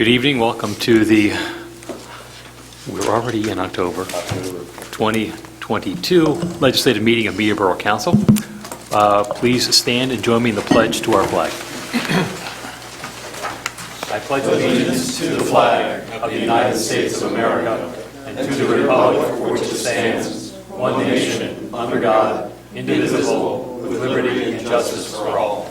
Good evening. Welcome to we're already in October 2022 legislative meeting of Media Borough Council. Please stand and join me in the pledge to our flag. I pledge allegiance to the flag of the United States of America and to the republic for which it stands, one nation, under God, indivisible, with liberty and justice for all.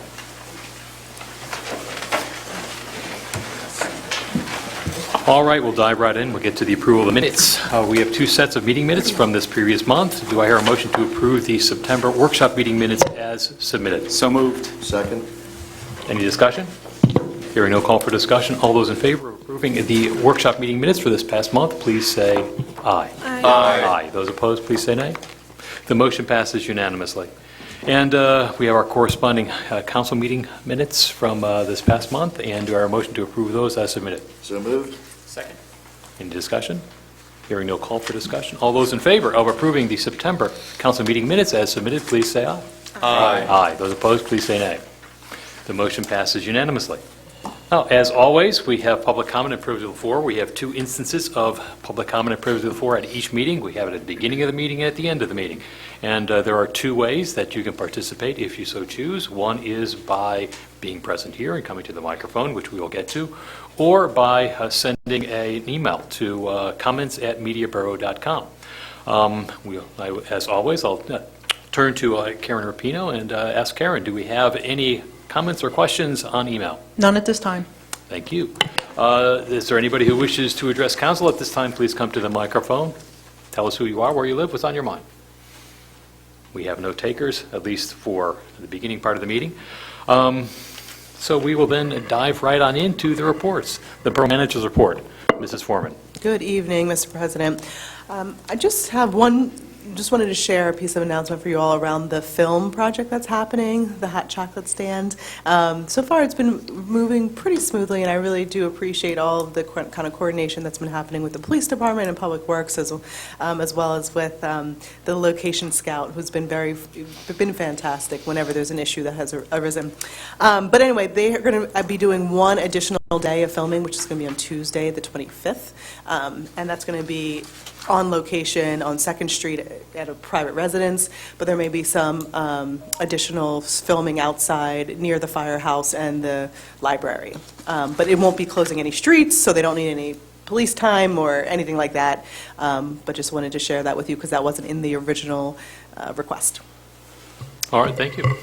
All right, we'll dive right in. We'll get to the approval of the minutes. We have two sets of meeting minutes from this previous month. Do I hear a motion to approve the September workshop meeting minutes as submitted? So moved. Second. Any discussion? Hearing no call for discussion. All those in favor of approving the workshop meeting minutes for this past month, please say aye. Aye. Aye. Those opposed, please say nay. The motion passes unanimously. And we have our corresponding council meeting minutes from this past month, and do I hear a motion to approve those as submitted? So moved. Second. Any discussion? Hearing no call for discussion. All those in favor of approving the September council meeting minutes as submitted, please say aye. Aye. Aye. Those opposed, please say nay. The motion passes unanimously. Now, as always, we have public comment and privilege of the floor. We have two instances of public comment and privilege of the floor at each meeting. We have it at the beginning of the meeting and at the end of the meeting. And there are two ways that you can participate if you so choose. One is by being present here and coming to the microphone, which we will get to, or by sending an email to comments@mediaborough.com. As always, I'll turn to Karen Rapino and ask Karen, do we have any comments or questions on email? None at this time. Thank you. Is there anybody who wishes to address council at this time? Please come to the microphone. Tell us who you are, where you live, what's on your mind. We have no takers, at least for the beginning part of the meeting. So we will then dive right on into the reports. The Borough Manager's report. Mrs. Foreman. Good evening, Mr. President. I just wanted to share a piece of announcement for you all around the film project that's happening, the hot chocolate stand. So far, it's been moving pretty smoothly, and I really do appreciate all of the kind of coordination that's been happening with the police department and public works, as well as with the location scout, who's been been fantastic whenever there's an issue that has arisen. But anyway, they are going to be doing one additional day of filming, which is going to be on Tuesday, the 25th, and that's going to be on location on 2nd Street at a private residence, but there may be some additional filming outside near the firehouse and the library. But it won't be closing any streets, so they don't need any police time or anything like that, but just wanted to share that with you because that wasn't in the original request. All right, thank you.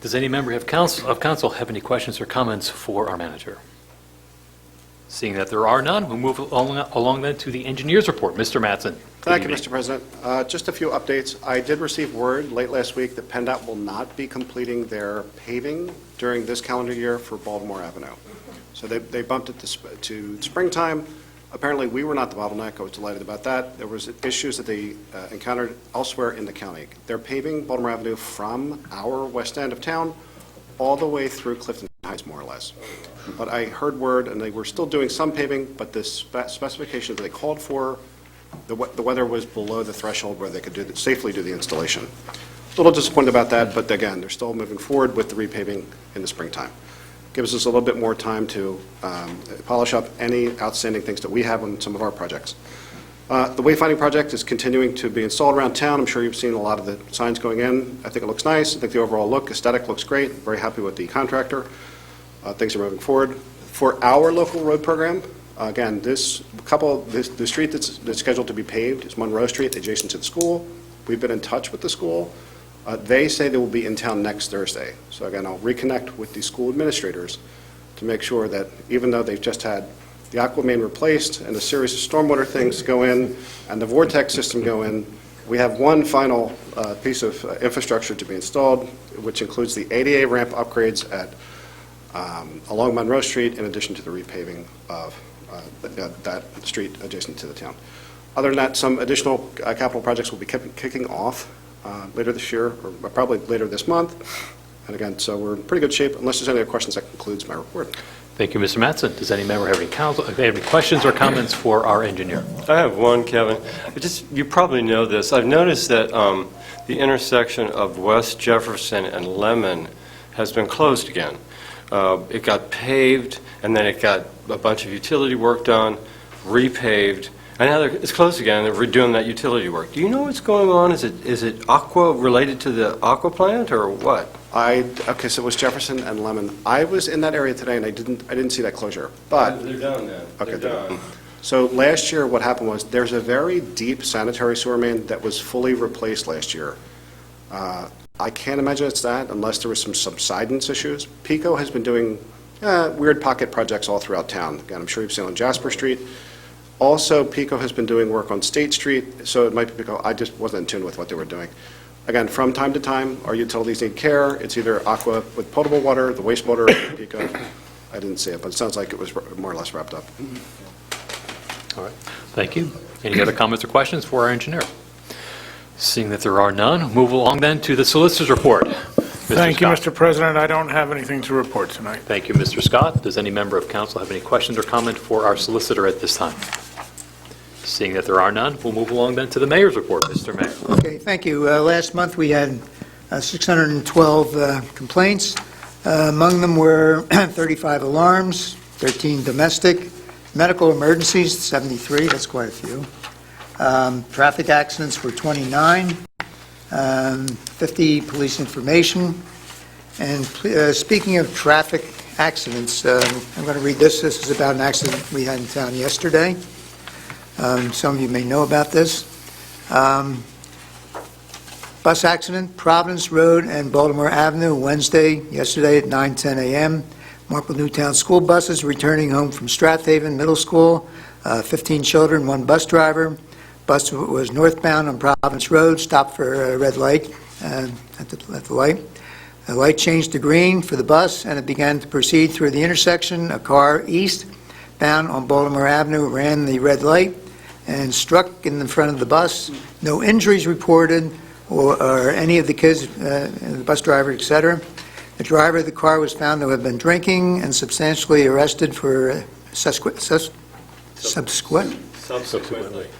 Does any member of council have any questions or comments for our manager? Seeing that there are none, we'll move along then to the engineer's report. Mr. Mattson. Thank you, Mr. President. Just a few updates. I did receive word late last week that PennDOT will not be completing their paving during this calendar year for Baltimore Avenue. So they bumped it to springtime. Apparently, we were not the bottleneck. I was delighted about that. There was issues that they encountered elsewhere in the county. They're paving Baltimore Avenue from our west end of town all the way through Clifton Heights, more or less. But I heard word, and they were still doing some paving, but the specifications that they called for, the weather was below the threshold where they could safely do the installation. A little disappointed about that, but again, they're still moving forward with the repaving in the springtime. Gives us a little bit more time to polish up any outstanding things that we have on some of our projects. The wayfinding project is continuing to be installed around town. I'm sure you've seen a lot of the signs going in. I think it looks nice. I think the overall aesthetic looks great. Very happy with the contractor. Things are moving forward. For our local road program, again, the street that's scheduled to be paved is Monroe Street, adjacent to the school. We've been in touch with the school. They say they will be in town next Thursday. So again, I'll reconnect with the school administrators to make sure that even though they've just had the aqua main replaced and a series of stormwater things go in and the vortex system go in, we have one final piece of infrastructure to be installed, which includes the ADA ramp upgrades along Monroe Street, in addition to the repaving of that street adjacent to the town. Other than that, some additional capital projects will be kicking off later this year, or probably later this month. And again, so we're in pretty good shape. Unless there's any other questions, that concludes my report. Thank you, Mr. Mattson. Does any member have any questions or comments for our engineer? I have one, Kevin. You probably know this. I've noticed that the intersection of West Jefferson and Lemon has been closed again. It got paved, and then it got a bunch of utility work done, repaved, and now it's closed again, and they're redoing that utility work. Do you know what's going on? Is it aqua, related to the aqua plant, or what? Okay, so it was Jefferson and Lemon. I was in that area today, and I didn't see that closure, but... They're done then. Okay, They're done. So last year, what happened was, there's a very deep sanitary sewer main that was fully replaced last year. I can't imagine it's that, unless there was some subsidence issues. PICO has been doing weird pocket projects all throughout town. Again, I'm sure you've seen on Jasper Street. Also, PICO has been doing work on State Street, so it might be PICO. I just wasn't in tune with what they were doing. Again, from time to time, our utilities need care. It's either Aqua with potable water, the wastewater, or PICO. I didn't see it, but it sounds like it was more or less wrapped up. All right, thank you. Any other comments or questions for our engineer? Seeing that there are none, move along then to the solicitor's report. Thank you, Scott. Mr. President. I don't have anything to report tonight. Thank you, Mr. Scott. Does any member of council have any questions or comment for our solicitor at this time? Seeing that there are none, we'll move along then to the mayor's report. Mr. Mayor. Okay, thank you. Last month, we had 612 complaints. Among them were 35 alarms, 13 domestic, medical emergencies, 73, that's quite a few. Traffic accidents were 29, 50 police information. And speaking of traffic accidents, I'm going to read this. This is about an accident we had in town yesterday. Some of you may know about this. Bus accident, Providence Road and Baltimore Avenue, yesterday at 9:10 a.m. Marple Newtown school buses returning home from Strathaven Middle School, 15 children, one bus driver. Bus was northbound on Providence Road, stopped for a red light at the light. The light changed to green for the bus, and it began to proceed through the intersection. A car eastbound on Baltimore Avenue ran the red light and struck in the front of the bus. No injuries reported, or any of the kids, the bus driver, etc. The driver of the car was found to have been drinking and substantially arrested for subsequently.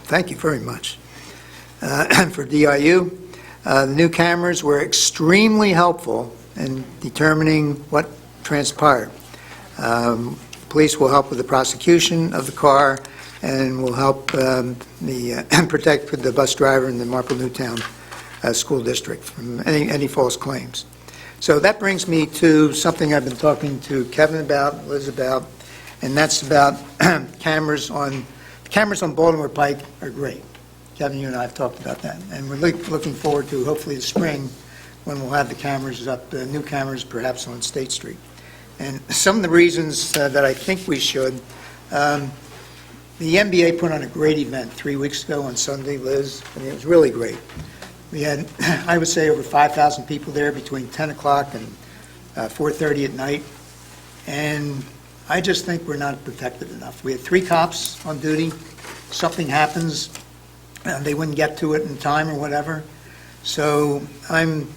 Thank you very much. For DIU, the new cameras were extremely helpful in determining what transpired. Police will help with the prosecution of the car and will help protect the bus driver and the Marple Newtown School District from any false claims. So that brings me to something I've been talking to Kevin about, Liz about, and that's about cameras on Baltimore Pike are great. Kevin, you and I have talked about that, and we're looking forward to hopefully the spring when we'll have the cameras up, the new cameras perhaps on State Street. And some of the reasons that I think we should, the NBA put on a great event 3 weeks ago on Sunday, Liz. I mean, it was really great. We had, I would say, over 5,000 people there between 10 o'clock and 4:30 at night. And I just think we're not protected enough. We had 3 cops on duty. Something happens, they wouldn't get to it in time or whatever. So I'm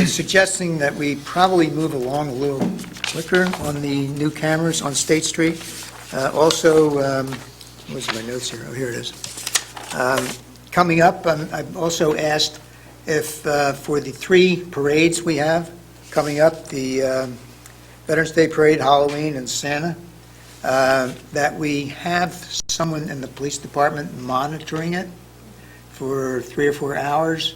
suggesting that we probably move along a little quicker on the new cameras on State Street. Also, where's my notes here? Oh, here it is. Coming up, I've also asked if for the 3 parades we have coming up, the Veterans Day Parade, Halloween, and Santa, that we have someone in the police department monitoring it for 3 or 4 hours.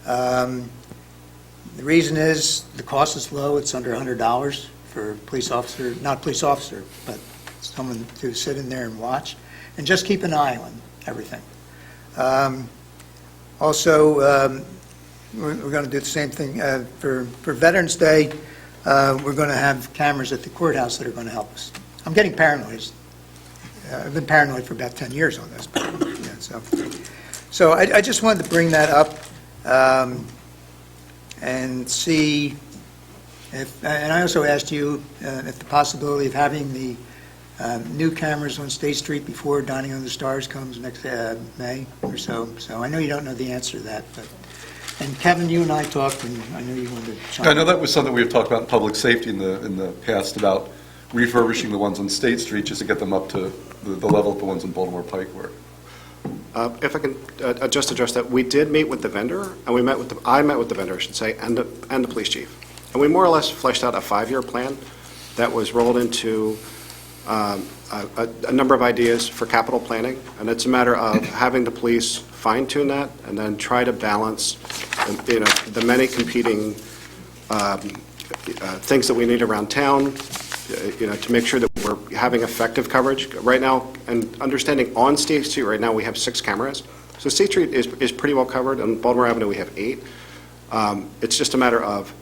The reason is the cost is low. It's under $100 for a police officer, not police officer, but someone to sit in there and watch, and just keep an eye on everything. Also, we're going to do the same thing for Veterans Day. We're going to have cameras at the courthouse that are going to help us. I'm getting paranoid. I've been paranoid for about 10 years on this. But, yeah, so I just wanted to bring that up and see if, and I also asked you if the possibility of having the new cameras on State Street before Dining on the Stars comes next May or so. So I know you don't know the answer to that, but, and Kevin, you and I talked, and I know you wanted to chime in. I know that was something we've talked about in public safety in the past, about refurbishing the ones on State Street just to get them up to the level of the ones in Baltimore Pike were. If I can just address that, we did meet with the vendor, and I met with the vendor, I should say, and the police chief. And we more or less fleshed out a 5-year plan. that was rolled into a number of ideas for capital planning, and it's a matter of having the police fine-tune that and then try to balance, the many competing things that we need around town, to make sure that we're having effective coverage. Right now, and understanding on State Street, right now we have 6 cameras. So State Street is pretty well covered. On Baltimore Avenue, we have 8. It's just a matter of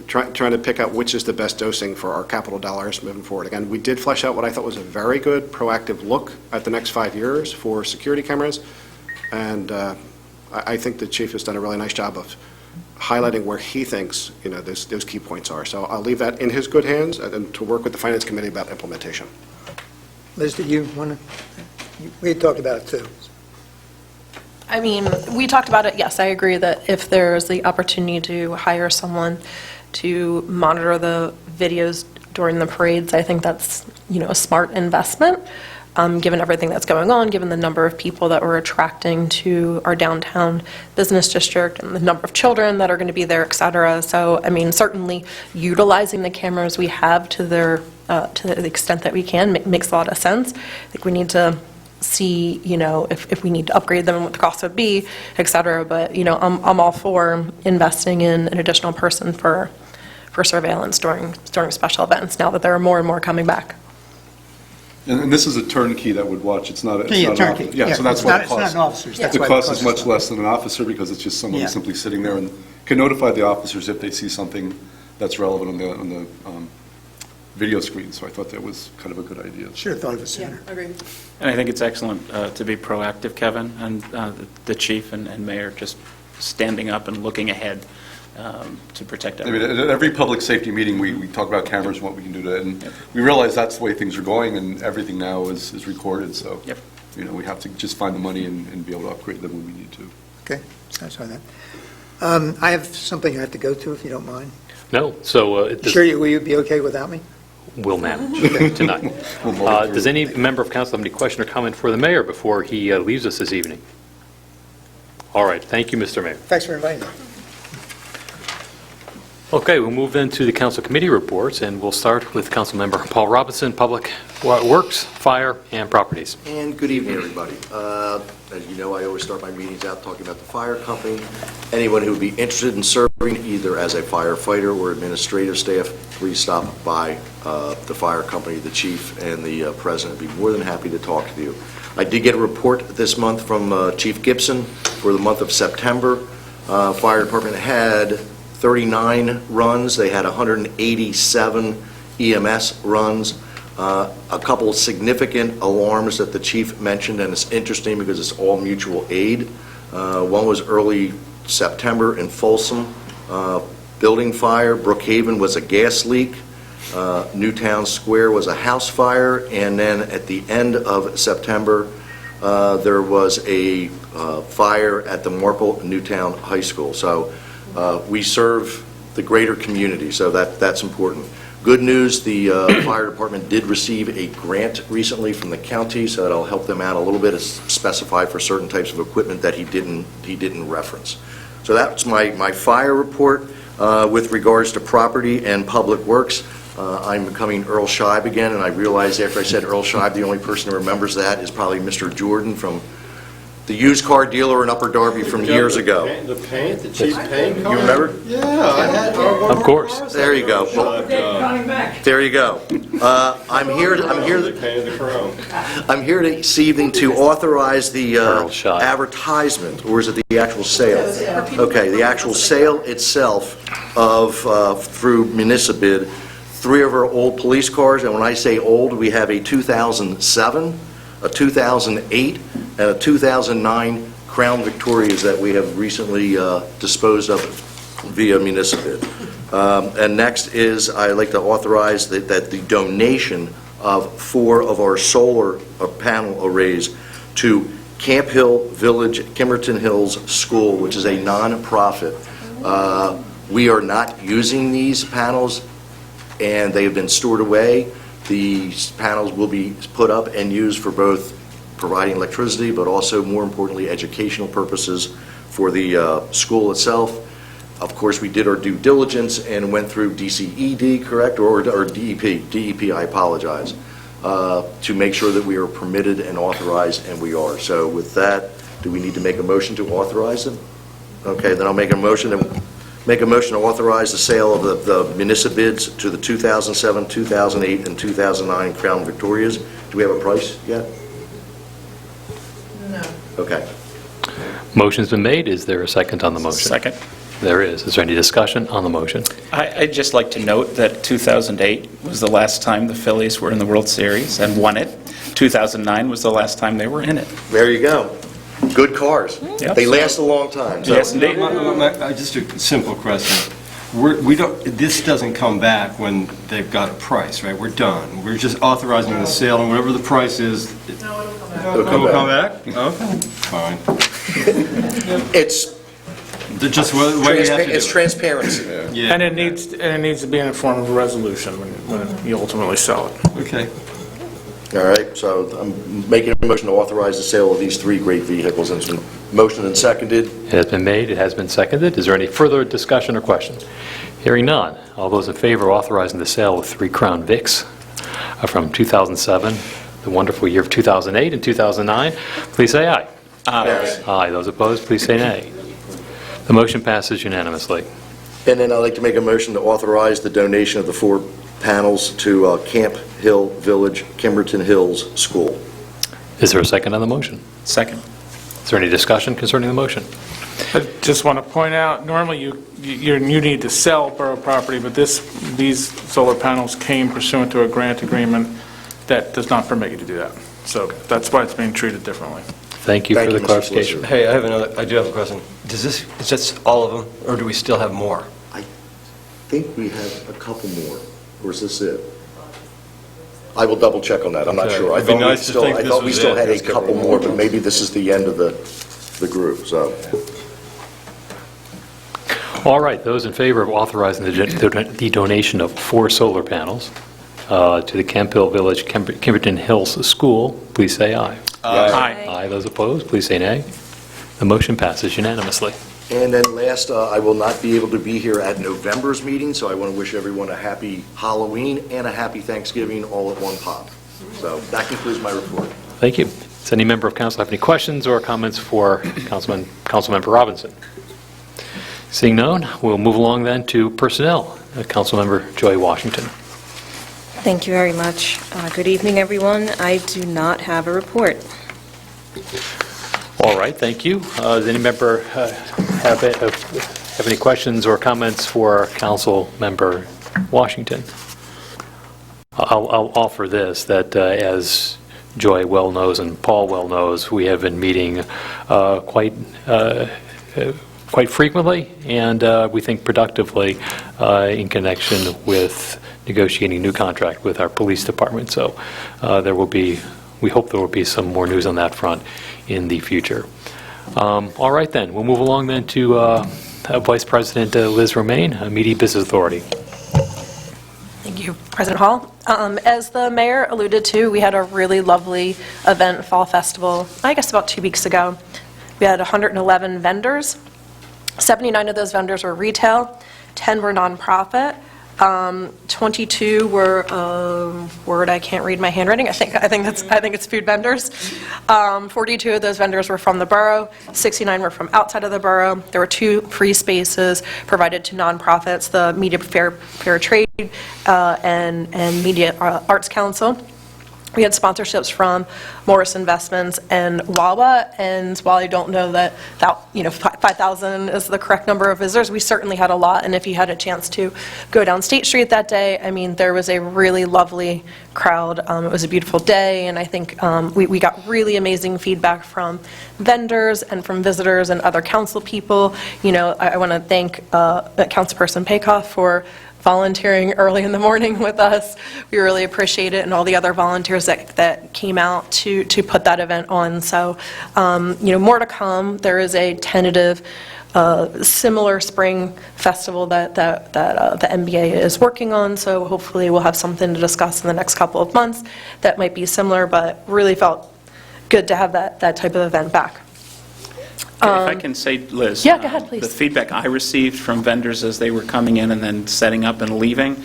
trying to pick out which is the best dosing for our capital dollars moving forward. Again, we did flesh out what I thought was a very good proactive look at the next 5 years for security cameras, and I think the chief has done a really nice job of highlighting where he thinks those key points are. So I'll leave that in his good hands and to work with the Finance Committee about implementation. Liz, did you want to, we had talked about it too. I mean, we talked about it, yes, I agree that if there's the opportunity to hire someone to monitor the videos during the parades, I think that's, a smart investment, given everything that's going on, given the number of people that we're attracting to our downtown business district and the number of children that are going to be there, et cetera. So, I mean, certainly utilizing the cameras we have to the extent that we can makes a lot of sense. I think we need to see, if we need to upgrade them and what the cost would be, et cetera. But, I'm all for investing in an additional person for surveillance during special events, now that there are more and more coming back. And this is a turnkey that would watch, it's not a... Yeah, turnkey. Yeah, so that's what it It's not costs. an officer's. That's The why cost is much more. less than an officer because it's just someone Yeah. who's simply sitting there and can notify the officers if they see something that's relevant on the video screen. So I thought that was kind of a good idea. Should have thought of it sooner. Agreed. And I think it's excellent to be proactive, Kevin, and the chief and mayor just standing up and looking ahead to protect I mean, everyone. at every public safety meeting, we talk about cameras and what we can do to, and we realize that's the way things are going, and everything now is recorded, so, Yep. we have to just find the money and be able to upgrade them when we need to. Okay, satisfy that. I have something I have to go to, if you don't mind. No, so Will you be okay without me? we'll manage tonight. We'll mull it through. Does any member of council have any question or comment for the mayor before he leaves us this evening? All right, thank you, Mr. Mayor. Thanks for inviting me. Okay, we'll move then to the council committee reports, and we'll start with Councilmember Paul Robinson, Public Works, Fire, and Properties. And good evening, everybody. As you know, I always start my meetings out talking about the fire company. Anyone who would be interested in serving either as a firefighter or administrative staff, please stop by the fire company, the chief, and the president. I'd be more than happy to talk to you. I did get a report this month from Chief Gibson for the month of September. Fire department had 39 runs. They had 187 EMS runs. A couple significant alarms that the chief mentioned, and it's interesting because it's all mutual aid. One was early September in Folsom, building fire. Brookhaven was a gas leak. Newtown Square was a house fire. And then at the end of September, there was a fire at the Marple Newtown High School. So we serve the greater community, so that's important. Good news, the fire department did receive a grant recently from the county, so that'll help them out a little bit. It's specified for certain types of equipment that he didn't reference. So that's my fire report. With regards to property and public works, I'm becoming Earl Scheib again, and I realized after I said Earl Scheib, the only person who remembers that is probably Mr. Jordan from the used car dealer in Upper Darby from years ago. The paint, the cheap paint? You remember? Yeah, I had one Of course. There you go. There you go. I'm here this evening to authorize the Earl Scheib. advertisement, or is it the actual sale? Okay, the actual sale itself of, through Municipid, 3 of our old police cars, and when I say old, we have a 2007, a 2008, and a 2009 Crown Victorias that we have recently disposed of via Municipid. And next is, I'd like to authorize that the donation of 4 of our solar panel arrays to Camp Hill Village, Kimmerton Hills School, which is a nonprofit. We are not using these panels, and they have been stored away. These panels will be put up and used for both providing electricity, but also, more importantly, educational purposes for the school itself. Of course, we did our due diligence and went through DCED, correct, or DEP, DEP, I apologize, to make sure that we are permitted and authorized, and we are. So with that, do we need to make a motion to authorize them? Okay, then I'll make a motion to authorize the sale of the municipal bids to the 2007, 2008, and 2009 Crown Victorias. Do we have a price yet? No. Okay. Motion's been made. Is there a second on the motion? Second. There is. Is there any discussion on the motion? I'd just like to note that 2008 was the last time the Phillies were in the World Series and won it. 2009 was the last time they were in it. There you go. Good cars. Yep. They last a long time. So. Yes, indeed. Just a simple question. We don't, this doesn't come back when they've got a price, right? We're done. We're just authorizing the sale, and whatever the price is... It'll come back. Okay, fine. It's Just what you have to do. It's transparency. Yeah. And it needs to be in the form of a resolution when you ultimately sell it. Okay. All right, so I'm making a motion to authorize the sale of these 3 great vehicles, and it's been motioned and seconded. It has been made. It has been seconded. Is there any further discussion or question? Hearing none. All those in favor of authorizing the sale of 3 Crown Vics from 2007, the wonderful year of 2008 and 2009, please say aye. Yes. Aye. Those opposed, please say nay. The motion passes unanimously. And then I'd like to make a motion to authorize the donation of the 4 panels to Camp Hill Village, Kimberton Hills School. Is there a second on the motion? Second. Is there any discussion concerning the motion? I just want to point out, normally you need to sell borough property, but these solar panels came pursuant to a grant agreement that does not permit you to do that. So that's why it's being treated differently. Thank you Thank for you, the Mr. clarification. Hey, I do have a question. Is this all of them, or do we still have more? I think we have a couple more, or is this it? I will double check on that, I'm not Okay. sure. It'd be nice to think I this thought we was still it. had a There's a couple couple more, but maybe this is the end of the group, so. All right, those in favor of authorizing the donation of 4 solar panels to the Camp Hill Village, Kimberton Hills School, please say aye. Aye. Aye. Those opposed, please say nay. The motion passes unanimously. And then last, I will not be able to be here at November's meeting, so I want to wish everyone a happy Halloween and a happy Thanksgiving all at one pop. So that concludes my report. Thank you. Does any member of council have any questions or comments for Councilmember Robinson? Seeing none, we'll move along then to personnel. Councilmember Joy Washington. Thank you very much. Good evening, everyone. I do not have a report. All right, thank you. Does any member have any questions or comments for Councilmember Washington? I'll offer this, that as Joy well knows and Paul well knows, we have been meeting quite frequently and we think productively in connection with negotiating new contract with our police department. So we hope there will be some more news on that front in the future. All right then, we'll move along then to Vice President Liz Romaine, Media Business Authority. Thank you, President Hall. As the mayor alluded to, we had a really lovely event, Fall Festival, I guess about 2 weeks ago. We had 111 vendors. 79 of those vendors were retail, 10 were nonprofit, 22 were word I can't read my handwriting. I think it's food vendors. 42 of those vendors were from the borough. 69 were from outside of the borough. There were 2 free spaces provided to nonprofits, the Media Fair Trade and Media Arts Council. We had sponsorships from Morris Investments and Wawa, and while I don't know that 5,000 is the correct number of visitors, we certainly had a lot, and if you had a chance to go down State Street that day, I mean, there was a really lovely crowd. It was a beautiful day, and I think we got really amazing feedback from vendors and from visitors and other council people. I want to thank Councilperson Paykoff for volunteering early in the morning with us. We really appreciate it, and all the other volunteers that came out to put that event on. So, more to come. There is a tentative similar spring festival that the MBA is working on, so hopefully we'll have something to discuss in the next couple of months that might be similar, but really felt good to have that type of event back. If I can say, Liz. Yeah, go ahead, please. The feedback I received from vendors as they were coming in and then setting up and leaving,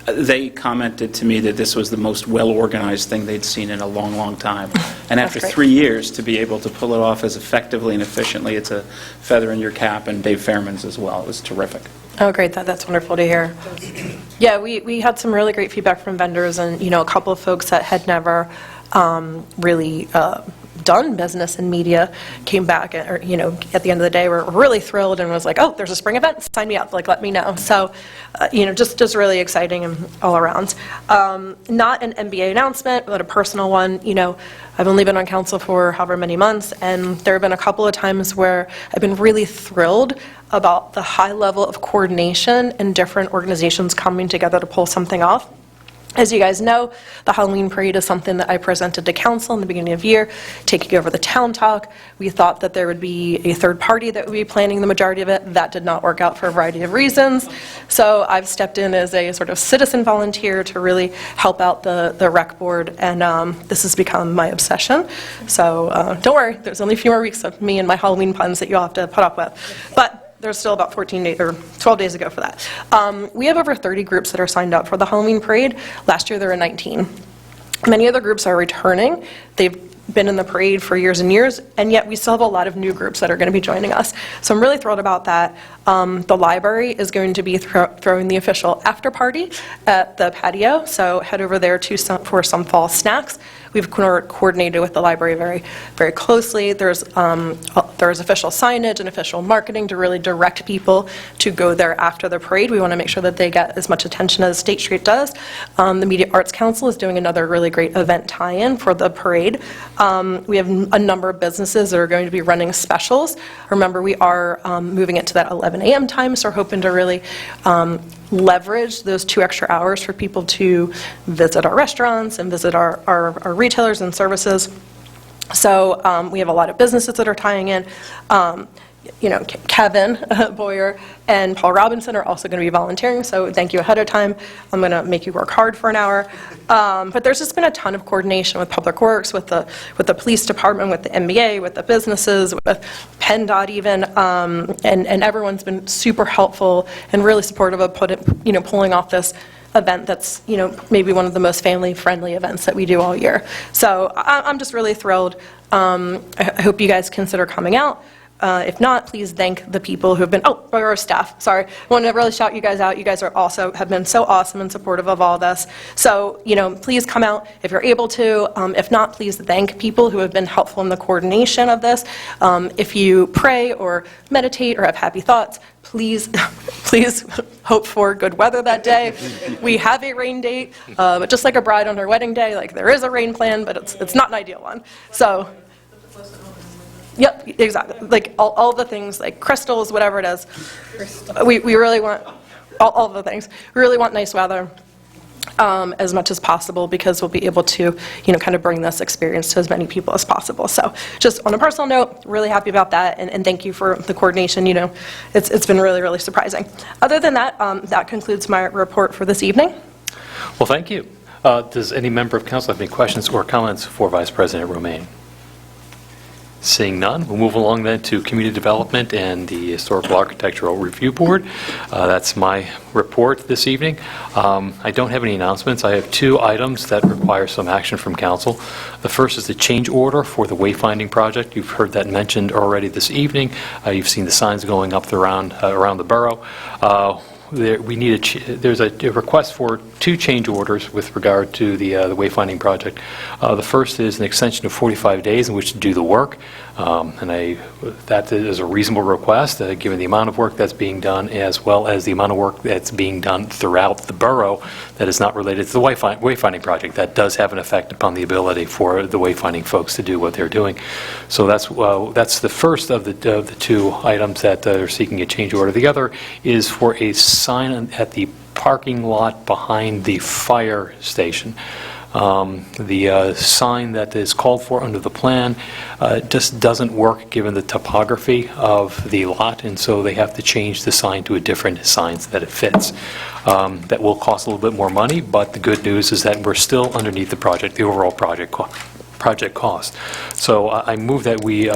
they commented to me that this was the most well-organized thing they'd seen in a long, long time. And after great. 3 years, to be able to pull it off as effectively and efficiently, it's a feather in your cap, and Dave Fairman's as well. It was terrific. Oh, great, that's wonderful to hear. Yeah, we had some really great feedback from vendors, and, a couple of folks that had never really done business in media came back, or, at the end of the day, were really thrilled and was like, oh, there's a spring event, sign me up, let me know. So, just really exciting and all around. Not an MBA announcement, but a personal one. I've only been on council for however many months, and there have been a couple of times where I've been really thrilled about the high level of coordination and different organizations coming together to pull something off. As you guys know, the Halloween parade is something that I presented to council in the beginning of the year, taking over the town talk. We thought that there would be a third party that would be planning the majority of it. That did not work out for a variety of reasons. So I've stepped in as a sort of citizen volunteer to really help out the rec board, and this has become my obsession. So don't worry, there's only a few more weeks of me and my Halloween puns that you'll have to put up with. But there's still about 14 days or 12 days ago for that. We have over 30 groups that are signed up for the Halloween parade. Last year there were 19. Many of the groups are returning. They've been in the parade for years and years, and yet we still have a lot of new groups that are going to be joining us. So I'm really thrilled about that. The library is going to be throwing the official after party at the patio, so head over there for some fall snacks. We've coordinated with the library very, very closely. There's official signage and official marketing to really direct people to go there after the parade. We want to make sure that they get as much attention as State Street does. The Media Arts Council is doing another really great event tie-in for the parade. We have a number of businesses that are going to be running specials. Remember, we are moving it to that 11 a.m. time, so we're hoping to really leverage those 2 extra hours for people to visit our restaurants and visit our retailers and services. So we have a lot of businesses that are tying in. Kevin Boyer and Paul Robinson are also going to be volunteering, so thank you ahead of time. I'm going to make you work hard for an hour. But there's just been a ton of coordination with Public Works, with the police department, with the MBA, with the businesses, with PennDOT even, and everyone's been super helpful and really supportive of pulling off this event that's, maybe one of the most family-friendly events that we do all year. So I'm just really thrilled. I hope you guys consider coming out. If not, please thank the people who have been, Borough staff, sorry. I want to really shout you guys out. You guys have been so awesome and supportive of all this. So, please come out if you're able to. If not, please thank people who have been helpful in the coordination of this. If you pray or meditate or have happy thoughts, please hope for good weather that day. We have a rain date, but just like a bride on her wedding day, there is a rain plan, but it's not an ideal one. So. Yep, exactly. All the things, like crystals, whatever it is. We really want all the things. We really want nice weather as much as possible, because we'll be able to, kind of bring this experience to as many people as possible. So just on a personal note, really happy about that, and thank you for the coordination. It's been really, really surprising. Other than that, that concludes my report for this evening. Well, thank you. Does any member of council have any questions or comments for Vice President Romaine? Seeing none, we'll move along then to Community Development and the Historical Architectural Review Board. That's my report this evening. I don't have any announcements. I have 2 items that require some action from council. The first is the change order for the wayfinding project. You've heard that mentioned already this evening. You've seen the signs going up around the borough. There's a request for 2 change orders with regard to the wayfinding project. The first is an extension of 45 days in which to do the work, that is a reasonable request given the amount of work that's being done, as well as the amount of work that's being done throughout the borough that is not related to the wayfinding project. That does have an effect upon the ability for the wayfinding folks to do what they're doing. So that's the first of the 2 items that are seeking a change order. The other is for a sign at the parking lot behind the fire station. The sign that is called for under the plan just doesn't work given the topography of the lot, and so they have to change the sign to a different sign so that it fits. That will cost a little bit more money, but the good news is that we're still underneath the overall project cost. So I move that we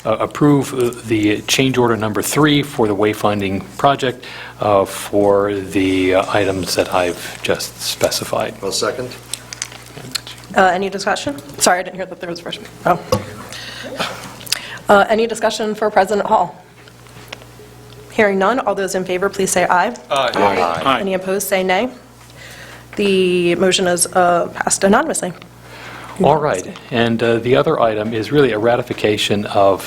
approve the change order number 3 for the wayfinding project for the items that I've just specified. I'll second. Any discussion? Sorry, I didn't hear that there was a first. Oh. Any discussion for President Hall? Hearing none, all those in favor, please say aye. Aye. Any opposed, say nay. The motion is passed anonymously. All right, and the other item is really a ratification of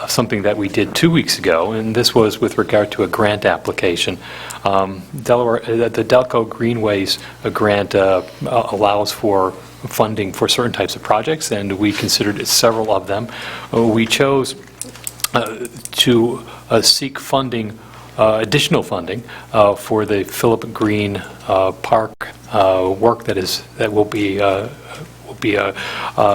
something that we did 2 weeks ago, and this was with regard to a grant application. The Delco Greenways grant allows for funding for certain types of projects, and we considered several of them. We chose to seek funding, additional funding, for the Philip Green Park work that will be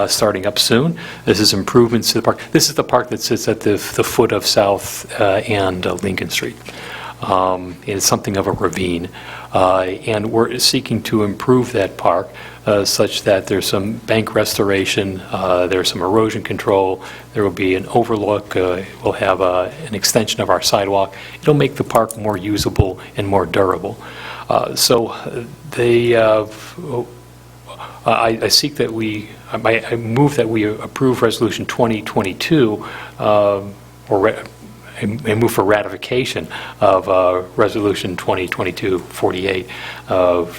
starting up soon. This is improvements to the park. This is the park that sits at the foot of South and Lincoln Street. It's something of a ravine, and we're seeking to improve that park such that there's some bank restoration, there's some erosion control, there will be an overlook, we'll have an extension of our sidewalk. It'll make the park more usable and more durable. I seek that I move that we approve Resolution 2022, and move for ratification of Resolution 2022-48.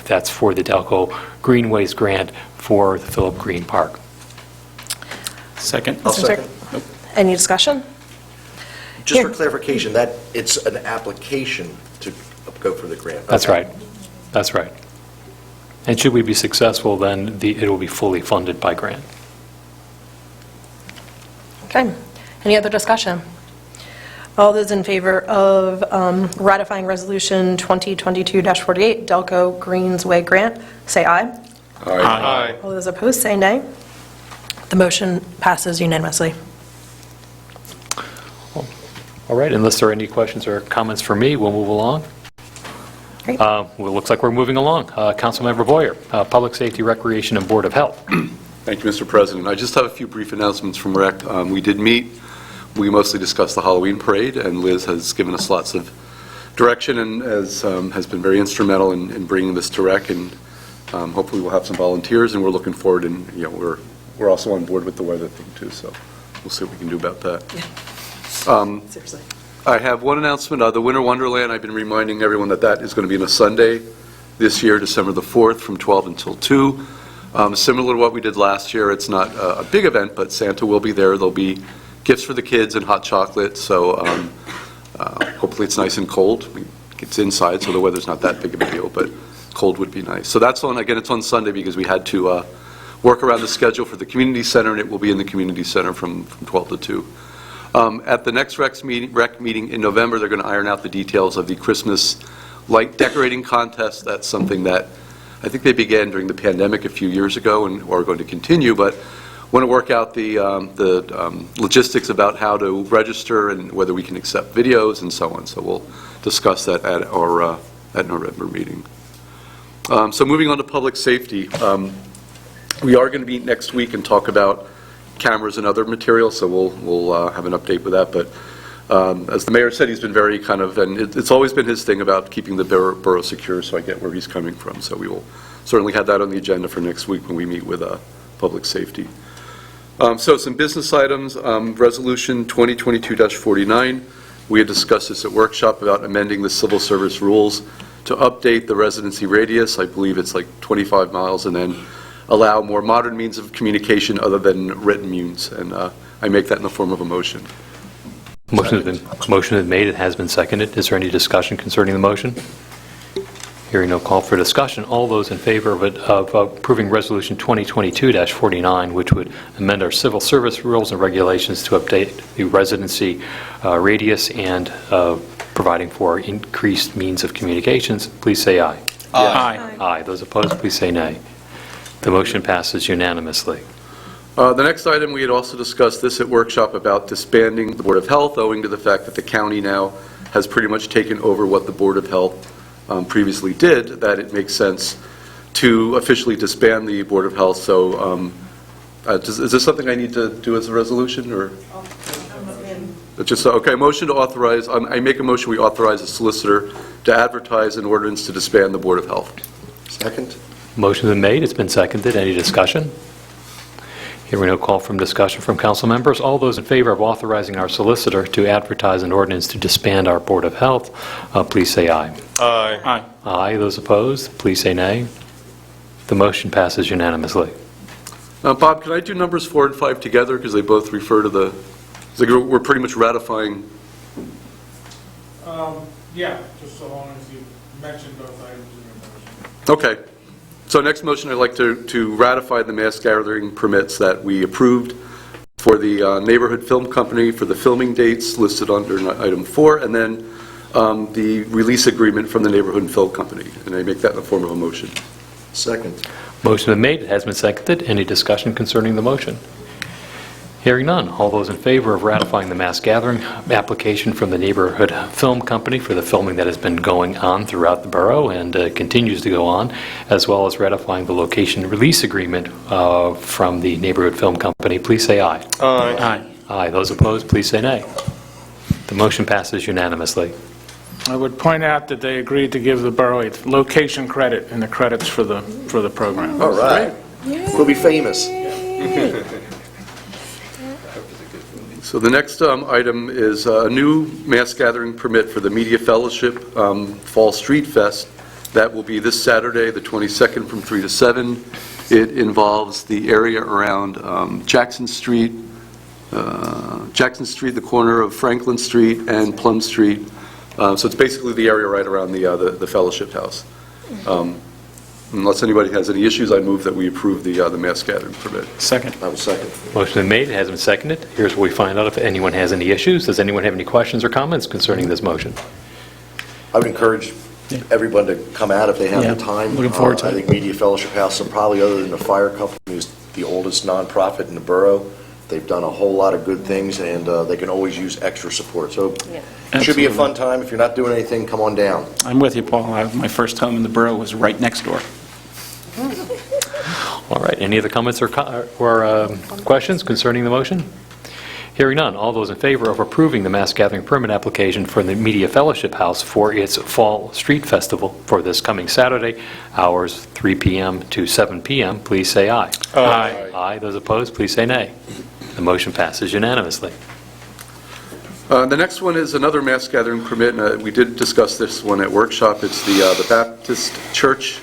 That's for the Delco Greenways grant for the Philip Green Park. Second? I'll second. Any discussion? Just for Here. clarification, that it's an application to go for the grant. That's Okay. right. That's right. And should we be successful, then it will be fully funded by grant. Okay. Any other discussion? All those in favor of ratifying Resolution 2022-48, Delco Greensway Grant, say aye. Aye. All those opposed, say nay. The motion passes unanimously. All right, unless there are any questions or comments for me, we'll move along. Great. Well, it looks like we're moving along. Councilmember Boyer, Public Safety, Recreation, and Board of Health. Thank you, Mr. President. I just have a few brief announcements from Rec. We did meet. We mostly discussed the Halloween parade, and Liz has given us lots of direction and has been very instrumental in bringing this to Rec, and hopefully we'll have some volunteers, and we're looking forward, and we're also on board with the weather thing too, so we'll see what we can do about that. Seriously. I have one announcement. The Winter Wonderland, I've been reminding everyone that is going to be on a Sunday this year, December the 4th, from 12 until 2. Similar to what we did last year, it's not a big event, but Santa will be there. There'll be gifts for the kids and hot chocolate, so hopefully it's nice and cold. It's inside, so the weather's not that big of a deal, but cold would be nice. So that's on, again, it's on Sunday because we had to work around the schedule for the community center, and it will be in the community center from 12 to 2. At the next rec meeting in November, they're going to iron out the details of the Christmas light decorating contest. That's something that I think they began during the pandemic a few years ago and are going to continue, but want to work out the logistics about how to register and whether we can accept videos and so on. So we'll discuss that at our November meeting. So moving on to public safety, we are going to meet next week and talk about cameras and other materials, so we'll have an update with that. But as the mayor said, he's been very and it's always been his thing about keeping the borough secure, so I get where he's coming from. So we will certainly have that on the agenda for next week when we meet with public safety. So some business items, Resolution 2022-49. We had discussed this at workshop about amending the civil service rules to update the residency radius. I believe it's like 25 miles, and then allow more modern means of communication other than written means. And I make that in the form of a motion. Motion has been made. It has been seconded. Is there any discussion concerning the motion? Hearing no call for discussion, all those in favor of approving Resolution 2022-49, which would amend our civil service rules and regulations to update the residency radius and providing for increased means of communications, please say aye. Aye. Aye. Those opposed, please say nay. The motion passes unanimously. The next item, we had also discussed this at workshop about disbanding the Board of Health, owing to the fact that the county now has pretty much taken over what the Board of Health previously did, that it makes sense to officially disband the Board of Health. So Is this something I need to do as a resolution, or? Just, okay, motion to authorize, I make a motion we authorize the solicitor to advertise an ordinance to disband the Board of Health. Second? Motion's been made, it's been seconded. Any discussion? Hearing no call from discussion from council members. All those in favor of authorizing our solicitor to advertise an ordinance to disband our Board of Health, please say aye. Aye. Aye. Aye. Those opposed, please say nay. The motion passes unanimously. Bob, can I do numbers 4 and 5 together, because they both refer to the, we're pretty much ratifying. Yeah, just so long as you mention both items in your motion. Okay. So next motion, I'd like to ratify the mass gathering permits that we approved for the Neighborhood Film Company for the filming dates listed under item 4, and then the release agreement from the Neighborhood Film Company. And I make that in the form of a motion. Second. Motion been made, it has been seconded. Any discussion concerning the motion? Hearing none. All those in favor of ratifying the mass gathering application from the Neighborhood Film Company for the filming that has been going on throughout the borough and continues to go on, as well as ratifying the location release agreement from the Neighborhood Film Company, please say aye. Aye. Aye. Aye. Those opposed, please say nay. The motion passes unanimously. I would point out that they agreed to give the borough a location credit in the credits for the program. All right. We'll be famous. So the next item is a new mass gathering permit for the Media Fellowship Fall Street Fest. That will be this Saturday, the 22nd, from 3 to 7. It involves the area around Jackson Street, the corner of Franklin Street and Plum Street. So it's basically the area right around the Fellowship House. Unless anybody has any issues, I move that we approve the mass gathering permit. Second. I will second. Motion been made, it has been seconded. Here's where we find out if anyone has any issues. Does anyone have any questions or comments concerning this motion? I would encourage everyone to come out if they have Yeah, the time. looking forward to I it. think Media Fellowship House, and probably other than the fire company, is the oldest nonprofit in the borough. They've done a whole lot of good things, and they can always use extra support. So it should be a fun time. If you're not doing anything, come on down. I'm with you, Paul. My first home in the borough was right next door. All right, any other comments or questions concerning the motion? Hearing none, all those in favor of approving the mass gathering permit application for the Media Fellowship House for its Fall Street Festival for this coming Saturday, hours 3 p.m. to 7 p.m., please say aye. Aye. Aye. Those opposed, please say nay. The motion passes unanimously. The next one is another mass gathering permit, and we did discuss this one at workshop. It's the Baptist Church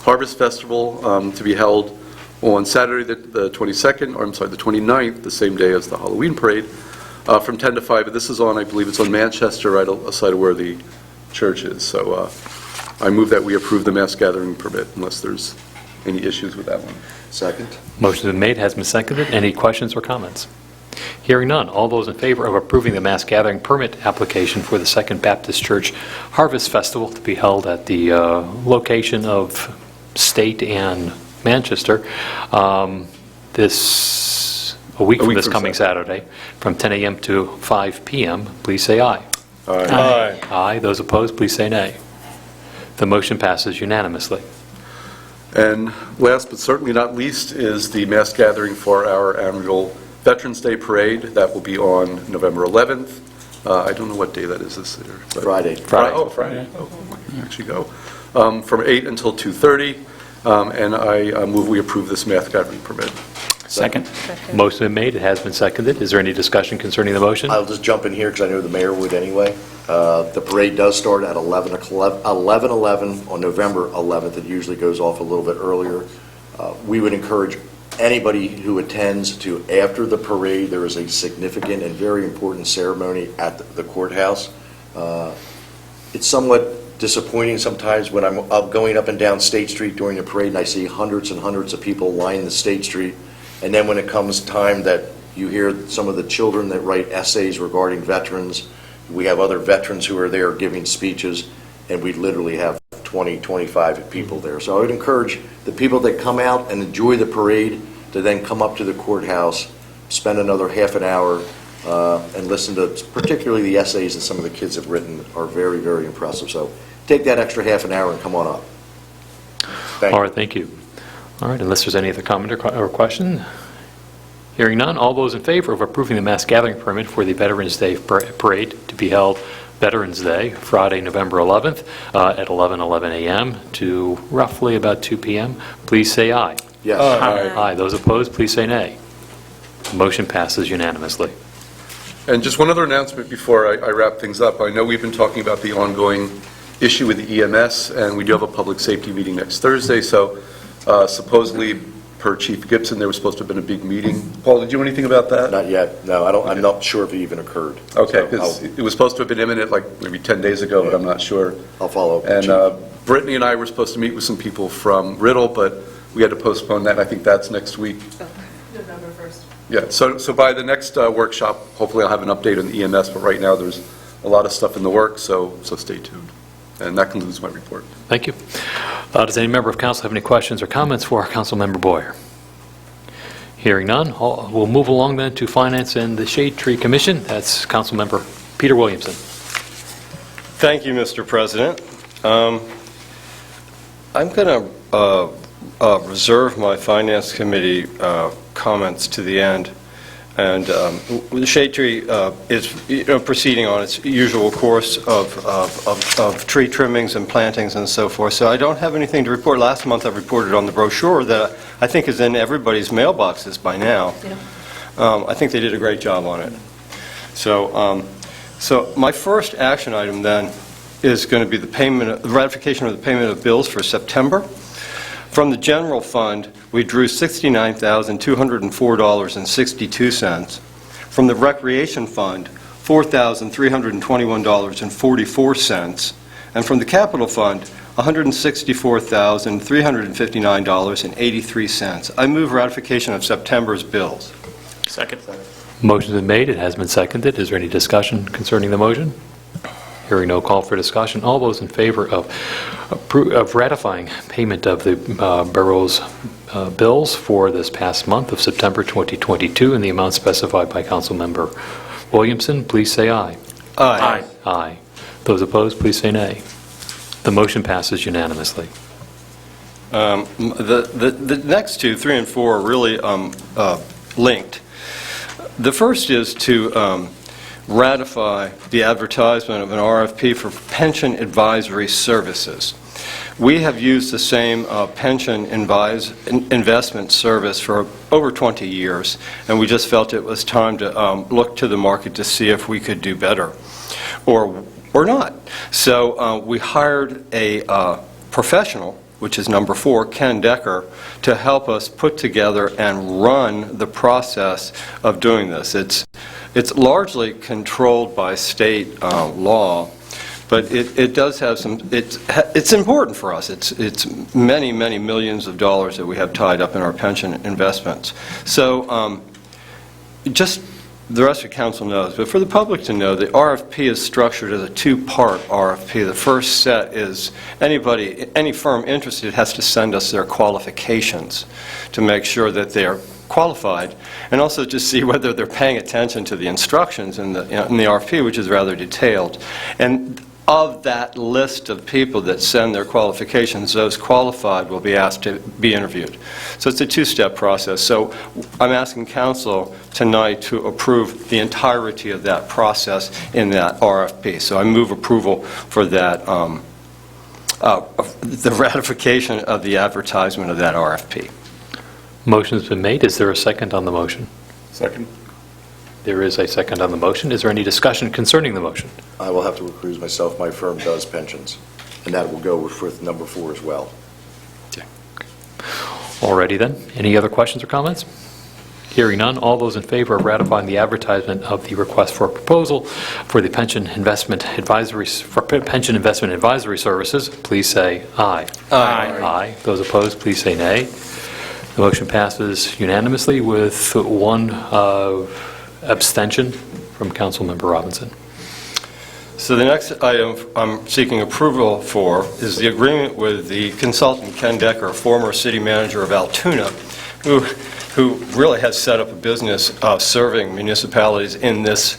Harvest Festival to be held on Saturday, the 22nd, or I'm sorry, the 29th, the same day as the Halloween parade, from 10 to 5. And this is on, I believe it's on Manchester, right outside of where the church is. So I move that we approve the mass gathering permit unless there's any issues with that one. Second. Motion's been made, has been seconded. Any questions or comments? Hearing none, all those in favor of approving the mass gathering permit application for the Second Baptist Church Harvest Festival to be held at the location of State and Manchester a week from this coming Saturday, from 10 a.m. to 5 p.m., please say aye. Aye. Aye. Those opposed, please say nay. The motion passes unanimously. And last but certainly not least is the mass gathering for our annual Veterans Day Parade. That will be on November 11th. I don't know what day that is this year. but- Friday. Friday. Oh, Friday. Oh, I can actually go. From 8 until 2:30, and I move we approve this mass gathering permit. Second. Motion been made, it has been seconded. Is there any discussion concerning the motion? I'll just jump in here because I know the mayor would anyway. The parade does start at 11:11 on November 11th. It usually goes off a little bit earlier. We would encourage anybody who attends to, after the parade, there is a significant and very important ceremony at the courthouse. It's somewhat disappointing sometimes when I'm going up and down State Street during the parade and I see hundreds and hundreds of people line the State Street, and then when it comes time that you hear some of the children that write essays regarding veterans, we have other veterans who are there giving speeches, and we literally have 20, 25 people there. So I would encourage the people that come out and enjoy the parade to then come up to the courthouse, spend another half an hour, and listen to particularly the essays that some of the kids have written are very, very impressive. So take that extra half an hour and come on up. Thank All you. right, thank you. All right, unless there's any other comment or question, Hearing none, all those in favor of approving the mass gathering permit for the Veterans Day Parade to be held Veterans Day, Friday, November 11th, at 11:11 a.m. to roughly about 2 p.m., please say aye. Yes. Aye. Those opposed, please say nay. Motion passes unanimously. And just one other announcement before I wrap things up. I know we've been talking about the ongoing issue with the EMS, and we do have a public safety meeting next Thursday, so supposedly, per Chief Gibson, there was supposed to have been a big meeting. Paul, did you know anything about that? Not yet, no, I'm not sure if it even occurred. Okay, So because it was supposed to have been imminent, like maybe 10 days ago, but I'm not sure. I'll follow up with And Chief. Brittany and I were supposed to meet with some people from Riddle, but we had to postpone that. I think that's next week. November 1st. Yeah, so by the next workshop, hopefully I'll have an update on the EMS, but right now there's a lot of stuff in the works, so stay tuned. And that concludes my report. Thank you. Does any member of council have any questions or comments for Councilmember Boyer? Hearing none, we'll move along then to Finance and the Shade Tree Commission. That's Councilmember Peter Williamson. Thank you, Mr. President. I'm going to reserve my Finance Committee comments to the end. And the Shade Tree is proceeding on its usual course of tree trimmings and plantings and so forth. So I don't have anything to report. Last month I reported on the brochure that I think is in everybody's mailboxes by now. Yeah. I think they did a great job on it. So my first action item then is going to be the ratification of the payment of bills for September. From the general fund, we drew $69,204.62. From the recreation fund, $4,321.44. And from the capital fund, $164,359.83. I move ratification of September's bills. Second. Motion's been made. It has been seconded. Is there any discussion concerning the motion? Hearing no call for discussion, all those in favor of ratifying payment of the borough's bills for this past month of September 2022 in the amount specified by Councilmember Williamson, please say aye. Aye. Aye. Those opposed, please say nay. The motion passes unanimously. The next two, 3 and 4, are really linked. The first is to ratify the advertisement of an RFP for pension advisory services. We have used the same pension investment service for over 20 years, and we just felt it was time to look to the market to see if we could do better or not. So we hired a professional, which is number 4, Ken Decker, to help us put together and run the process of doing this. It's largely controlled by state law, but it does have some, it's important for us. It's many, many millions of dollars that we have tied up in our pension investments. So just the rest of council knows, but for the public to know, the RFP is structured as a 2-part RFP. The first set is any firm interested has to send us their qualifications to make sure that they are qualified, and also to see whether they're paying attention to the instructions in the RFP, which is rather detailed. And of that list of people that send their qualifications, those qualified will be asked to be interviewed. So it's a 2-step process. So I'm asking council tonight to approve the entirety of that process in that RFP. So I move approval for that, the ratification of the advertisement of that RFP. Motion's been made. Is there a second on the motion? Second. There is a second on the motion. Is there any discussion concerning the motion? I will have to recuse myself. My firm does pensions, and that will go with number 4 as well. Alrighty then. Any other questions or comments? Hearing none, all those in favor of ratifying the advertisement of the request for a proposal for the pension investment advisory services, please say aye. Aye. Aye. Those opposed, please say nay. The motion passes unanimously with 1 abstention from Councilmember Robinson. So the next item I'm seeking approval for is the agreement with the consultant Ken Decker, former city manager of Altoona, who really has set up a business serving municipalities in this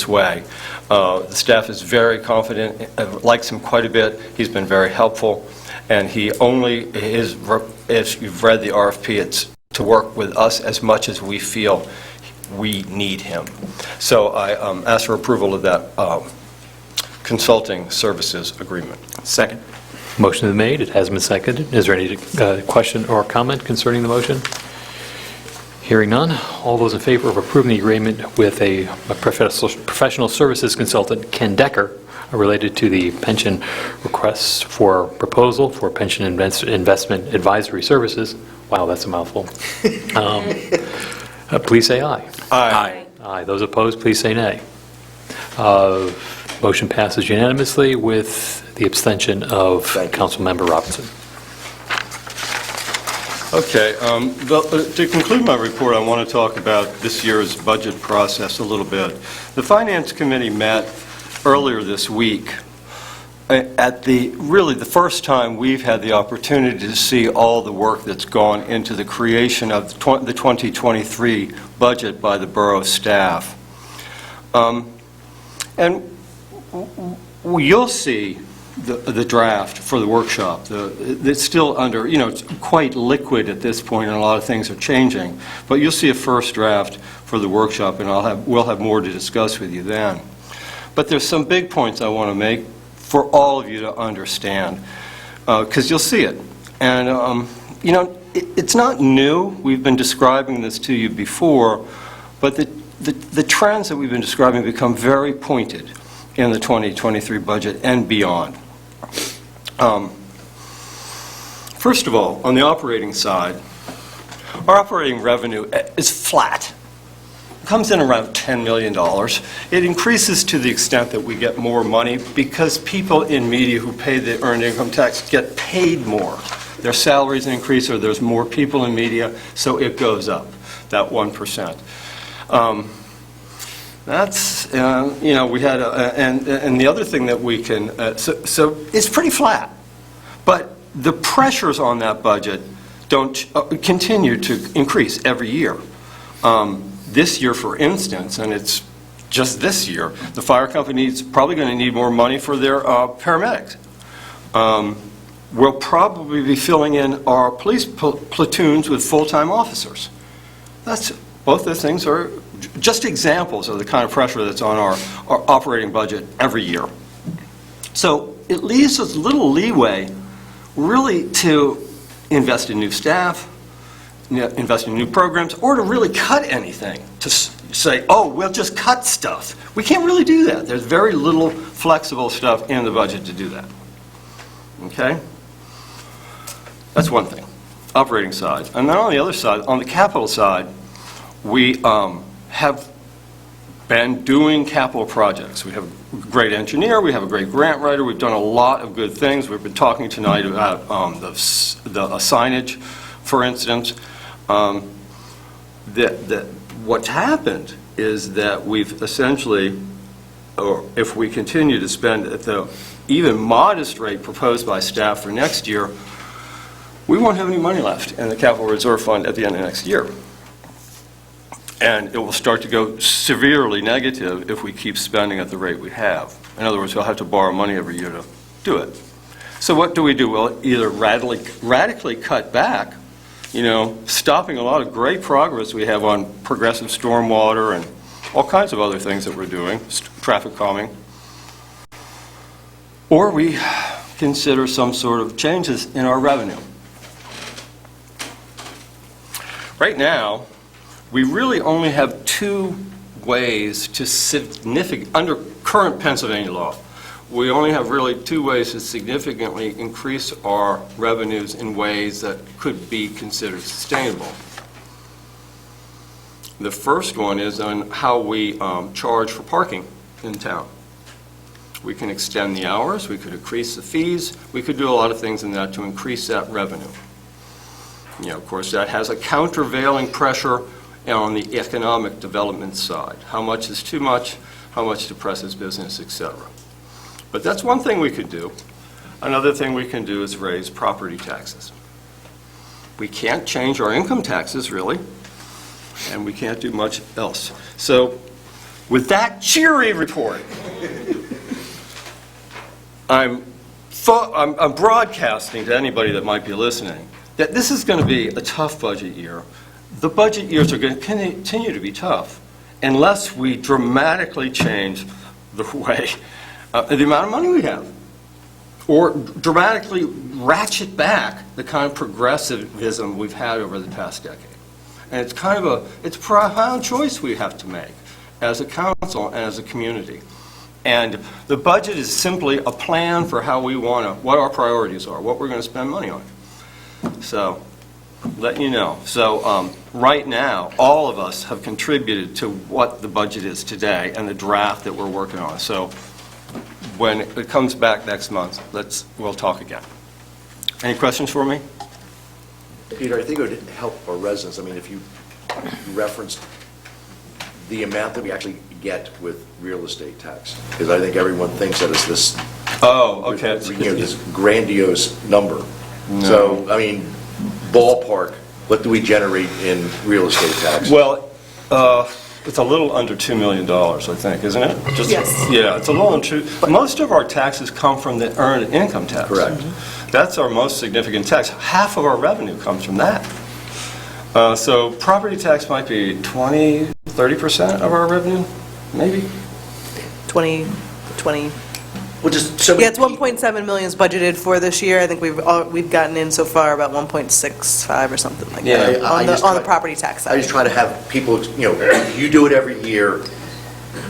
way. The staff is very confident, likes him quite a bit. He's been very helpful, and he only is, if you've read the RFP, it's to work with us as much as we feel we need him. So I ask for approval of that consulting services agreement. Second. Motion is made, it has been seconded. Is there any question or comment concerning the motion? Hearing none, all those in favor of approving the agreement with a professional services consultant, Ken Decker, related to the pension request for proposal for pension investment advisory services, wow, that's a mouthful, please say aye. Aye. Aye. Those opposed, please say nay. Motion passes unanimously with the abstention of Councilmember Robinson. Okay, to conclude my report, I want to talk about this year's budget process a little bit. The Finance Committee met earlier this week at really the first time we've had the opportunity to see all the work that's gone into the creation of the 2023 budget by the borough staff. And you'll see the draft for the workshop. It's still under, it's quite liquid at this point, and a lot of things are changing. But you'll see a first draft for the workshop, and we'll have more to discuss with you then. But there's some big points I want to make for all of you to understand, because you'll see it. And, it's not new. We've been describing this to you before, but the trends that we've been describing become very pointed in the 2023 budget and beyond. First of all, on the operating side, our operating revenue is flat. It comes in around $10 million. It increases to the extent that we get more money because people in media who pay the earned income tax get paid more. Their salaries increase, or there's more people in media, so it goes up, that 1%. That's, we had, and the other thing that we can, so it's pretty flat. But the pressures on that budget don't continue to increase every year. This year, for instance, and it's just this year, the fire company is probably going to need more money for their paramedics. We'll probably be filling in our police platoons with full-time officers. Both those things are just examples of the kind of pressure that's on our operating budget every year. So it leaves us little leeway really to invest in new staff, invest in new programs, or to really cut anything, to say, oh, we'll just cut stuff. We can't really do that. There's very little flexible stuff in the budget to do that. Okay? That's one thing, operating side. And then on the other side, on the capital side, we have been doing capital projects. We have a great engineer, we have a great grant writer, we've done a lot of good things. We've been talking tonight about the signage, for instance. What's happened is that we've essentially, or if we continue to spend at the even modest rate proposed by staff for next year, we won't have any money left in the capital reserve fund at the end of next year. And it will start to go severely negative if we keep spending at the rate we have. In other words, we'll have to borrow money every year to do it. So what do? We'll either radically cut back, stopping a lot of great progress we have on progressive stormwater and all kinds of other things that we're doing, traffic calming, or we consider some sort of changes in our revenue. Right now, we really only have two ways to under current Pennsylvania law, we only have really two ways to significantly increase our revenues in ways that could be considered sustainable. The first one is on how we charge for parking in town. We can extend the hours, we could increase the fees, we could do a lot of things in that to increase that revenue. Of course, that has a countervailing pressure on the economic development side. How much is too much, how much depresses business, etc. But that's one thing we could do. Another thing we can do is raise property taxes. We can't change our income taxes, really, and we can't do much else. So, with that cheery report, I'm broadcasting to anybody that might be listening that this is going to be a tough budget year. the budget years are going to continue to be tough unless we dramatically change the way, the amount of money we have, or dramatically ratchet back the kind of progressivism we've had over the past decade. And it's kind of it's a profound choice we have to make as a council and as a community. And the budget is simply a plan for how we want to, what our priorities are, what we're going to spend money on. So, let you know. So, right now, all of us have contributed to what the budget is today and the draft that we're working on. So, when it comes back next month, we'll talk again. Any questions for me? Peter, I think it would help our residents, I mean, if you referenced the amount that we actually get with real estate tax, because I think everyone thinks that it's this, Oh, okay. this grandiose number. So, I mean, ballpark, what do we generate in real estate tax? Well, it's a little under $2 million, I think, isn't it? Yes. Yeah, it's a little under most of our taxes come from the earned income tax. Correct. That's our most significant tax. Half of our revenue comes from that. So property tax might be 20, 30% of our revenue, maybe? 20. Well, just so Yeah, it's 1.7 million is budgeted for this year. I think we've gotten in so far about 1.65 or something like Yeah, that on the property tax side. I just try to have people, you do it every year,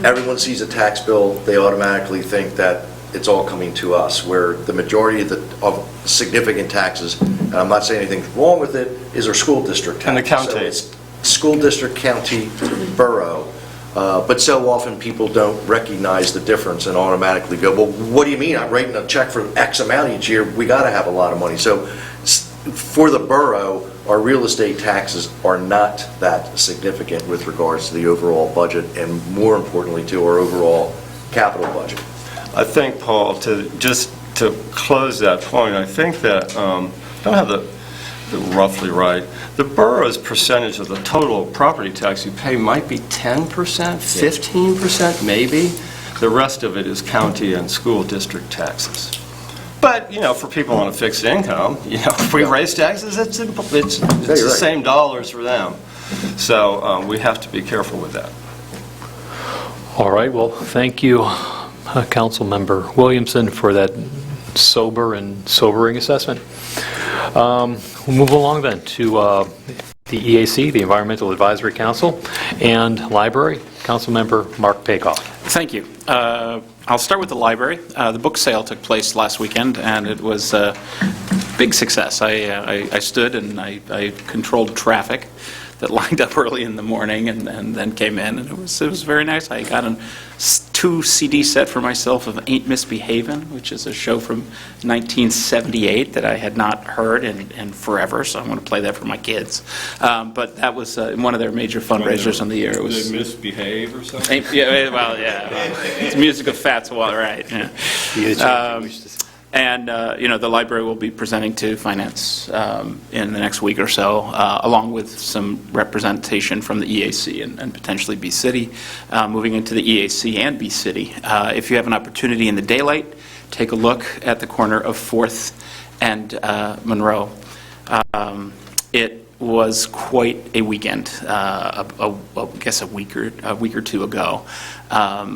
everyone sees a tax bill, they automatically think that it's all coming to us, where the majority of significant taxes, and I'm not saying anything's wrong with it, is our school district tax. And the county. So it's school district, county, borough, but so often people don't recognize the difference and automatically go, well, what do you mean? I'm writing a check for X amount each year, we got to have a lot of money. So for the borough, our real estate taxes are not that significant with regards to the overall budget, and more importantly to our overall capital budget. I think, Paul, to close that point, I think that, I don't have the roughly right, the borough's percentage of the total property tax you pay might be 10%, 15%, maybe. The rest of it is county and school district taxes. But, for people on a fixed income, if we raise taxes, it's the same dollars for them. So we have to be careful with that. All right, well, thank you, Councilmember Williamson, for that sober and sobering assessment. We'll move along then to the EAC, the Environmental Advisory Council, and Library. Councilmember Mark Pakoff. Thank you. I'll start with the library. The book sale took place last weekend, and it was a big success. I stood and I controlled traffic that lined up early in the morning and then came in, and it was very nice. I got a 2 CD set for myself of Ain't Misbehavin', which is a show from 1978 that I had not heard in forever, so I'm going to play that for my kids. But that was one of their major fundraisers on the year. It was Did they misbehave or something? It's music of Fats, well, right. Yeah. And, the library will be presenting to Finance in the next week or so, along with some representation from the EAC and potentially B-City, moving into the EAC and B-City. If you have an opportunity in the daylight, take a look at the corner of 4th and Monroe. It was quite a weekend, I guess a week or two ago,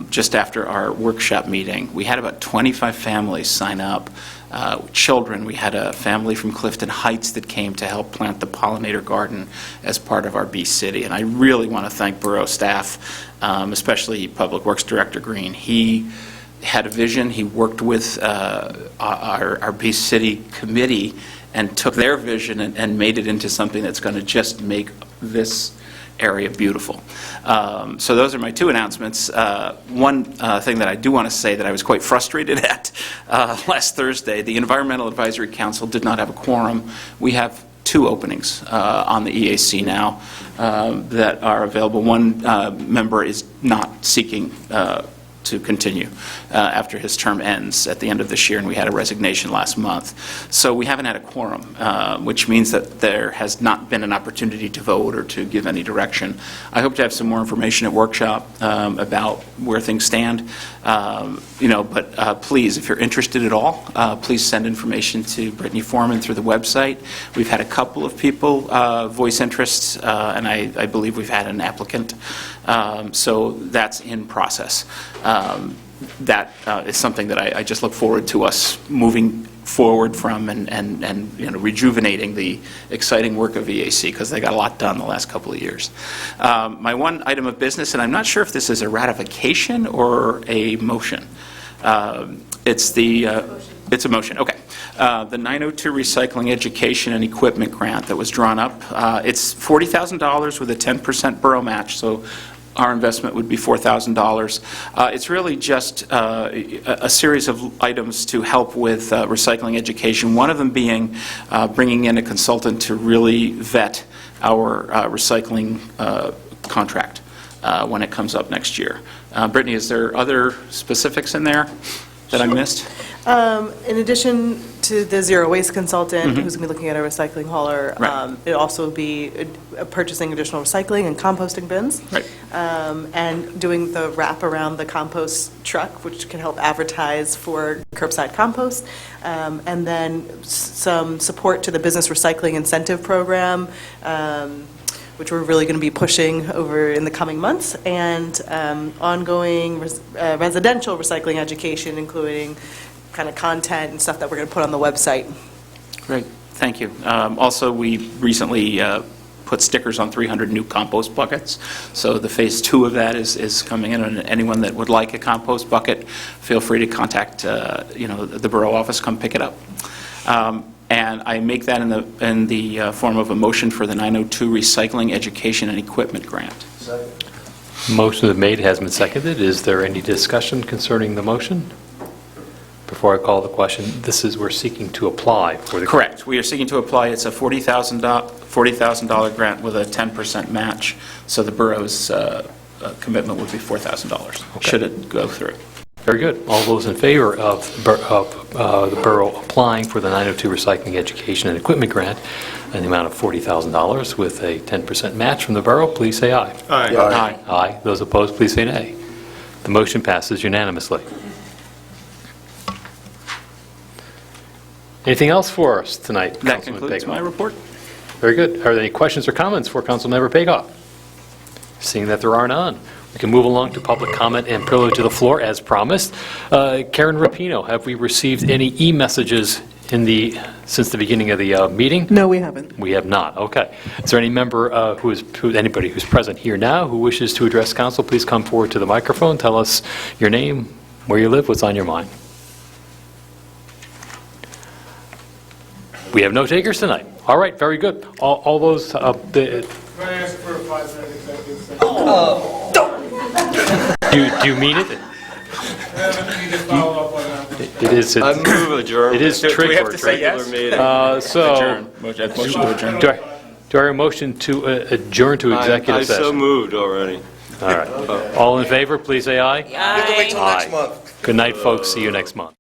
just after our workshop meeting. We had about 25 families sign up, children. We had a family from Clifton Heights that came to help plant the pollinator garden as part of our B-City. And I really want to thank Borough staff, especially Public Works Director Green. He had a vision. He worked with our B-City committee and took their vision and made it into something that's going to just make this area beautiful. So those are my 2 announcements. One thing that I do want to say that I was quite frustrated at last Thursday, the Environmental Advisory Council did not have a quorum. We have 2 openings on the EAC now that are available. One member is not seeking to continue after his term ends at the end of this year, and we had a resignation last month. So we haven't had a quorum, which means that there has not been an opportunity to vote or to give any direction. I hope to have some more information at workshop about where things stand. But please, if you're interested at all, please send information to Brittany Foreman through the website. We've had a couple of people voice interests, and I believe we've had an applicant. So that's in process. That is something that I just look forward to us moving forward from and rejuvenating the exciting work of EAC, because they got a lot done the last couple of years. My one item of business, and I'm not sure if this is a ratification or a motion. It's a motion, okay. The 902 Recycling Education and Equipment Grant that was drawn up. It's $40,000 with a 10% borough match, so our investment would be $4,000. It's really just a series of items to help with recycling education, one of them being bringing in a consultant to really vet our recycling contract when it comes up next year. Brittany, is there other specifics in there that I missed? In addition to the zero waste consultant, who's going to be looking at a recycling hauler, Right. it'll also be purchasing additional recycling and composting bins. Right. And doing the wrap around the compost truck, which can help advertise for curbside compost. And then some support to the business recycling incentive program, which we're really going to be pushing over in the coming months, and ongoing residential recycling education, including kind of content and stuff that we're going to put on the website. Great, thank you. Also, we recently put stickers on 300 new compost buckets, so the phase 2 of that is coming in, and anyone that would like a compost bucket, feel free to contact the borough office, come pick it up. And I make that in the form of a motion for the 902 Recycling Education and Equipment Grant. Motion is made, has been seconded. Is there any discussion concerning the motion? Before I call the question, we're seeking to apply for the... Correct. We are seeking to apply. It's a $40,000 grant with a 10% match, so the borough's commitment would be $4,000, Okay. should it go through. Very good. All those in favor of the borough applying for the 902 Recycling Education and Equipment Grant in the amount of $40,000 with a 10% match from the borough, please say aye. Aye. Aye. Aye. Those opposed, please say nay. The motion passes unanimously. Anything else for us tonight, That Councilman concludes my Pagoff? report. Very good. Are there any questions or comments for Councilmember Pagoff? Seeing that there are none, we can move along to public comment and privilege of the floor as promised. Karen Rapino, have we received any e-messages since the beginning of the meeting? No, we haven't. We have not. Okay. Is there any member anybody who's present here now who wishes to address council? Please come forward to the microphone. Tell us your name, where you live, what's on your mind. We have no takers tonight. All right, very good. All those... Can I ask for a 5-minute executive session? Do you mean it? I need to follow up on that one. It is. I move adjourn. It is Do tricky. we have to say yes? So, Adjourn. Motion to adjourn. do I hear a motion to adjourn to executive I so session? moved already. All right. All in favor, please say aye. You have to wait till next month. Good night, folks. See you next month.